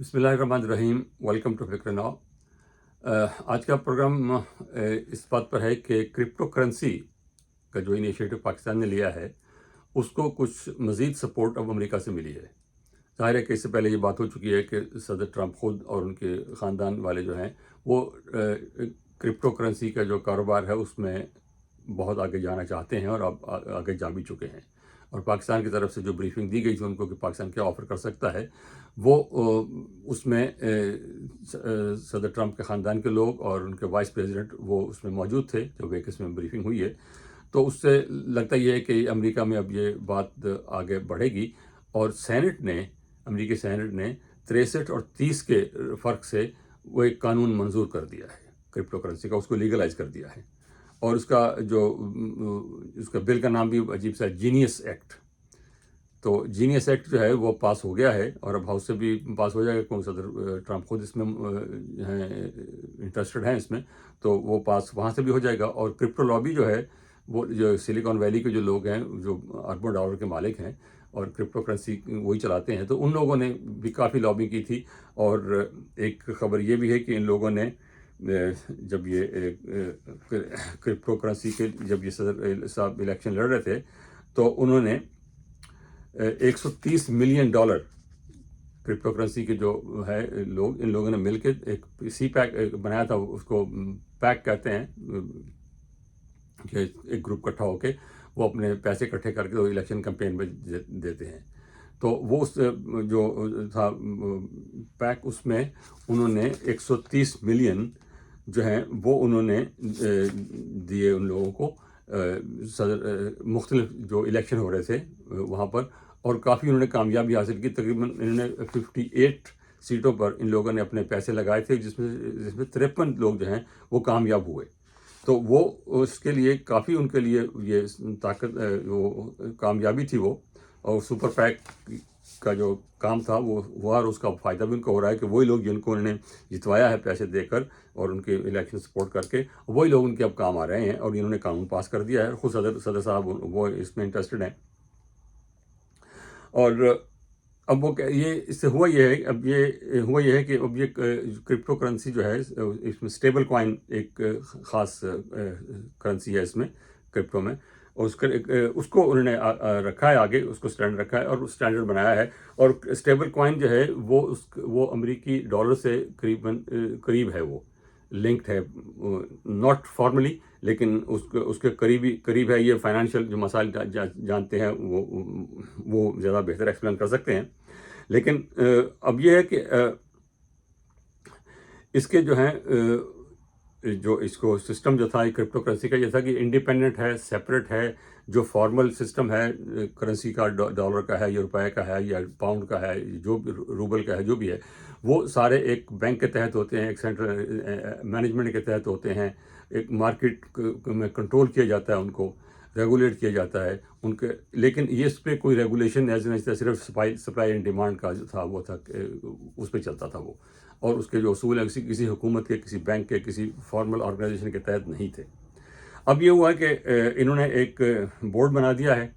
बिस्मिल्लाहिर्रहमानिर्रहीम। Welcome to फिक्र now. आज का प्रोग्राम इस बात पर है कि क्रिप्टो करेंसी का जो इनिशिएटिव पाकिस्तान ने लिया है उसको कुछ मज़ीद सपोर्ट अब अमेरिका से मिली है। ज़ाहिर है कि इससे पहले ये बात हो चुकी है कि सदर ट्रंप खुद और उनके ख़ानदान वाले जो हैं वो क्रिप्टो करेंसी का जो कारोबार है उसमें बहुत आगे जाना चाहते हैं और अब आगे जा भी चुके हैं। और पाकिस्तान की तरफ से जो ब्रीफिंग दी गई थी उनको कि पाकिस्तान क्या ऑफ़र कर सकता है, वो उसमें सदर ट्रंप के ख़ानदान के लोग और उनके वाइस प्रेसिडेंट वो उसमें मौजूद थे जब एक इसमें ब्रीफिंग हुई है। तो उससे लगता ये है कि अमेरिका में अब ये बात आगे बढ़ेगी और अमेरिकी सेनेट ने 63 और 30 के फ़र्क से वो एक कानून मंजूर कर दिया है क्रिप्टो करेंसी का, उसको लीगलाइज कर दिया है। और उसका बिल का नाम भी अजीब सा है, जीनियस एक्ट। तो जीनियस एक्ट जो है वो पास हो गया है और अब हाउस से भी पास हो जाएगा क्योंकि सदर ट्रंप खुद इसमें इंटरेस्टेड हैं इसमें, तो वो पास वहाँ से भी हो जाएगा। और क्रिप्टो लॉबी जो है वो जो सिलिकॉन वैली के जो लोग हैं जो अरबों डॉलर के मालिक हैं और क्रिप्टो करेंसी वही चलाते हैं, तो उन लोगों ने भी काफ़ी लॉबी की थी। और एक खबर ये भी है कि इन लोगों ने जब ये क्रिप्टो करेंसी के जब ये सदर साहब इलेक्शन लड़ रहे थे तो उन्होंने $130 मिलियन क्रिप्टो करेंसी के जो है इन लोगों ने मिलकर एक सी पैक बनाया था, उसको पैक कहते हैं कि एक ग्रुप इकट्ठा होकर वो अपने पैसे इकट्ठे करके वो इलेक्शन कैंपेन में देते हैं। तो वो उस जो था पैक, उसमें उन्होंने 130 मिलियन जो हैं वो उन्होंने दिए उन लोगों को मुख्तलिफ जो इलेक्शन हो रहे थे वहाँ पर। और काफ़ी उन्होंने कामयाबी हासिल की, तकरीबन इन्होंने 58 सीटों पर इन लोगों ने अपने पैसे लगाए थे जिसमें 53 लोग जो हैं वो कामयाब हुए। तो वो उसके लिए काफ़ी उनके लिए ये ताकत वो कामयाबी थी वो। और सुपर पैक का जो काम था वो हुआ और उसका फ़ायदा भी उनको हो रहा है कि वही लोग जिनको उन्होंने जितवाया है पैसे देकर और उनके इलेक्शन सपोर्ट करके, वही लोग उनके अब काम आ रहे हैं और इन्होंने कानून पास कर दिया है। खुद सदर साहब वो इसमें इंटरेस्टेड हैं। और अब वो ये इससे हुआ ये है कि अब ये क्रिप्टो करेंसी जो है इसमें स्टेबल कॉइन एक ख़ास करेंसी है इसमें क्रिप्टो में, और उसको उन्होंने रखा है आगे, उसको स्टैंडर्ड रखा है और स्टैंडर्ड बनाया है। और स्टेबल कॉइन जो है वो अमेरिकी डॉलर से करीब है, वो लिंक्ड है, नॉट फॉर्मली लेकिन उसके करीब है। ये फाइनेंशियल जो मसाइल जानते हैं वो ज़्यादा बेहतर एक्सप्लेन कर सकते हैं। लेकिन अब ये है कि इसके जो हैं जो इसको सिस्टम जो था क्रिप्टो करेंसी का, ये था कि इंडिपेंडेंट है, सेपरेट है। जो फॉर्मल सिस्टम है करेंसी का, डॉलर का है या रुपए का है या पाउंड का है, जो भी रूबल का है, जो भी है, वो सारे एक बैंक के तहत होते हैं, एक सेंट्रल मैनेजमेंट के तहत होते हैं। एक मार्केट में कंट्रोल किया जाता है, उनको रेगुलेट किया जाता है उनके। लेकिन ये इस पर कोई रेगुलेशन नहीं था, सिर्फ सप्लाई एंड डिमांड का जो था वो था, उस पर चलता था वो। और उसके जो असूल हैं किसी हुकूमत के, किसी बैंक के, किसी फॉर्मल ऑर्गेनाइजेशन के तहत नहीं थे। अब ये हुआ कि इन्होंने एक बोर्ड बना दिया है।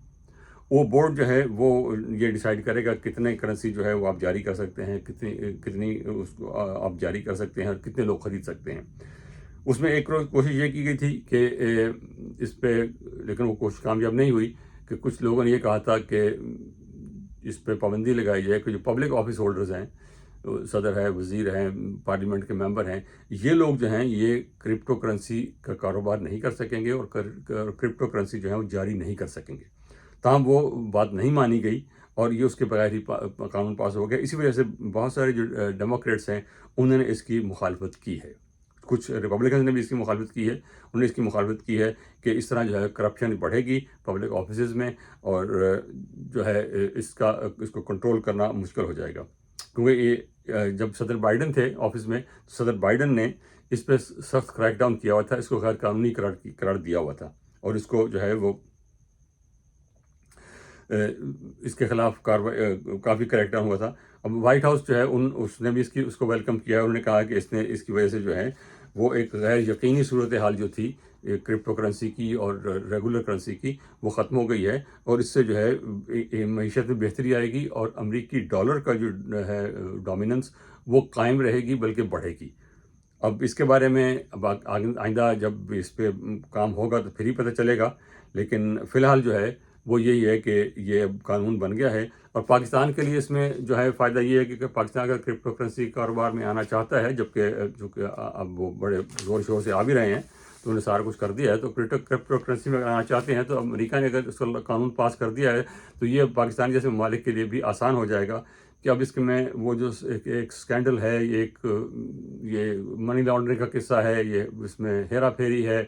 वो बोर्ड जो है वो ये डिसाइड करेगा कितने करेंसी जो है वो आप जारी कर सकते हैं, कितनी उसको आप जारी कर सकते हैं और कितने लोग ख़रीद सकते हैं। उसमें एक रोज़ कोशिश ये की गई थी कि इस पे, लेकिन वो कोशिश कामयाब नहीं हुई कि कुछ लोगों ने ये कहा था कि इस पे पाबंदी लगाई जाए कि जो पब्लिक ऑफिस होल्डर्स हैं, सदर है, वज़ीर हैं, पार्लियामेंट के मेंबर हैं, ये लोग जो हैं ये क्रिप्टो करेंसी का कारोबार नहीं कर सकेंगे और क्रिप्टो करेंसी जो है वो जारी नहीं कर सकेंगे। ताहम वो बात नहीं मानी गई और ये उसके बगैर ही कानून पास हो गया। इसी वजह से बहुत सारे जो डेमोक्रेट्स हैं उन्होंने इसकी मुखालफत की है। कुछ रिपब्लिकन ने भी इसकी मुखालफत की है। उन्होंने इसकी मुखालफत की है कि इस तरह जो है करप्शन बढ़ेगी पब्लिक ऑफिस में और जो है इसको कंट्रोल करना मुश्किल हो जाएगा। क्योंकि ये जब सदर बाइडन थे ऑफिस में, सदर बाइडन ने इस पर सख्त क्रैकडाउन किया हुआ था, इसको गैर कानूनी करार दिया हुआ था और इसको जो है वो इसके खिलाफ कार्रवाई काफ़ी क्रैकडाउन हुआ था। अब वाइट हाउस जो है उसने भी उसको वेलकम किया है। उन्होंने कहा कि इसकी वजह से जो है وہ ایک غیر یقینی صورتحال جو تھی کرپٹو کرنسی کی اور ریگولر کرنسی کی، وہ ختم ہو گئی ہے، اور اس سے جو ہے معیشت میں بہتری آئے گی، اور امریکی ڈالر کا جو ہے ڈومیننس وہ قائم رہے گی بلکہ بڑھے گی۔ اب اس کے بارے میں اب آئندہ جب اس پہ کام ہوگا تو پھر ہی پتہ چلے گا، لیکن فی الحال جو ہے وہ یہی ہے کہ یہ اب قانون بن گیا ہے، اور پاکستان کے لیے اس میں جو ہے فائدہ یہ ہے کہ پاکستان اگر کرپٹو کرنسی کاروبار میں آنا چاہتا ہے، جبکہ چونکہ اب وہ بڑے زور شور سے آ بھی رہے ہیں، تو انہوں نے سارا کچھ کر دیا ہے، تو کرپٹو کرنسی میں اگر آنا چاہتے ہیں تو امریکہ نے اگر اس کا قانون پاس کر دیا ہے تو یہ پاکستان جیسے ممالک کے لیے بھی آسان ہو جائے گا کہ اب اس کے میں وہ جو ایک سکینڈل ہے، یہ منی لانڈرنگ کا قصہ ہے، یہ اس میں ہیرا پھیری ہے،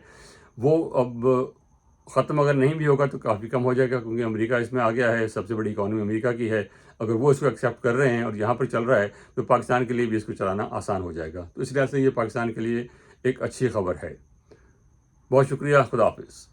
وہ اب ختم اگر نہیں بھی ہوگا تو کافی کم ہو جائے گا، کیونکہ امریکہ اس میں آ گیا ہے، سب سے بڑی اکانومی امریکہ کی ہے۔ اگر وہ اس کو ایکسیپٹ کر رہے ہیں اور یہاں پر چل رہا ہے تو پاکستان کے لیے بھی اس کو چلانا آسان ہو جائے گا، تو اس لحاظ سے یہ پاکستان کے لیے ایک اچھی خبر ہے۔ بہت شکریہ، خدا حافظ۔